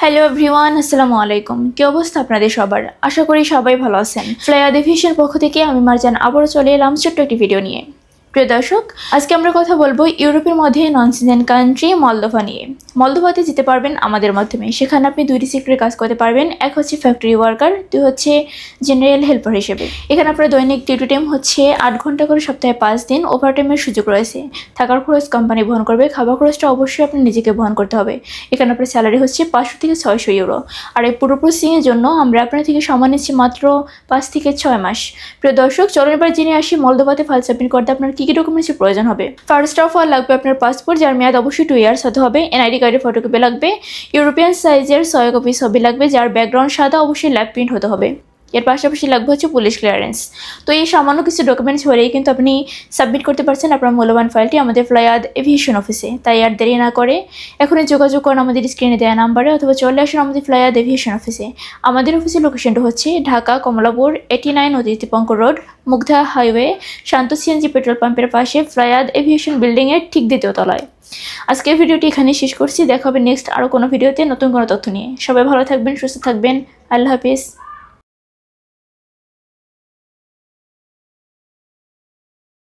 Hello everyone, আসসালামু আলাইকুম। কি অবস্থা আপনাদের সবার? আশা করি সবাই ভালো আছেন। ফ্লাইয়াদ এভিয়েশনের পক্ষ থেকে আমি মারজান আবারও চলে এলাম ছোট্ট একটি ভিডিও নিয়ে। প্রিয় দর্শক, আজকে আমরা কথা বলবো ইউরোপের মধ্যে নন সিজন কান্ট্রি মলদোভা নিয়ে। মলদোভাতে যেতে পারবেন আমাদের মাধ্যমে। সেখানে আপনি দুইটি সেক্টরে কাজ করতে পারবেন। এক হচ্ছে ফ্যাক্টরি ওয়ার্কার, দুই হচ্ছে জেনারেল হেল্পার হিসেবে। এখানে আপনার দৈনিক ডিউটি টাইম হচ্ছে 8 ঘন্টা করে, সপ্তাহে 5 দিন। ওভারটাইমের সুযোগ রয়েছে। থাকার খরচ কোম্পানি বহন করবে, খাবার খরচটা অবশ্যই আপনি নিজেকে বহন করতে হবে। এখানে আপনার স্যালারি হচ্ছে 500 থেকে 600 ইউরো। আর এই পুরো প্রসেসিংয়ের জন্য আমরা আপনার থেকে সময় নিচ্ছি মাত্র 5 থেকে 6 মাস। প্রিয় দর্শক, চলুন এবার জেনে আসি মলদোভাতে ফাইল সাবমিট করতে আপনার কী কী ডকুমেন্টসের প্রয়োজন হবে। ফার্স্ট অফ অল লাগবে আপনার পাসপোর্ট, যার মেয়াদ অবশ্যই 2 ইয়ার্স হতে হবে। এনআইডি কার্ডের ফটোকপি লাগবে। ইউরোপিয়ান সাইজের 6 কপি ছবি লাগবে, যার ব্যাকগ্রাউন্ড সাদা, অবশ্যই ল্যাব প্রিন্ট হতে হবে। এর পাশাপাশি লাগবে হচ্ছে পুলিশ ক্লিয়ারেন্স। তো এই সামান্য কিছু ডকুমেন্টস হলেই কিন্তু আপনি সাবমিট করতে পারছেন আপনার মূল্যবান ফাইলটি আমাদের ফ্লাইয়াদ এভিয়েশন অফিসে। তাই আর দেরি না করে এখনই যোগাযোগ করুন আমাদের স্ক্রিনে দেওয়া নাম্বারে, অথবা চলে আসুন আমাদের ফ্লাইয়াদ এভিয়েশন অফিসে। আমাদের অফিসের লোকেশনটা হচ্ছে ঢাকা কমলাপুর 89 অতিথিপঙ্ক রোড, মুগধা হাইওয়ে, শান্ত সিএনজি পেট্রোল পাম্পের পাশে, ফ্লাইয়াদ এভিয়েশন বিল্ডিংয়ের ঠিক দ্বিতীয় তলায়। আজকের ভিডিওটি এখানে শেষ করছি। দেখা হবে নেক্সট আরও কোনো ভিডিওতে নতুন কোনো তথ্য নিয়ে। সবাই ভালো থাকবেন, সুস্থ থাকবেন। আল্লাহ হাফিজ।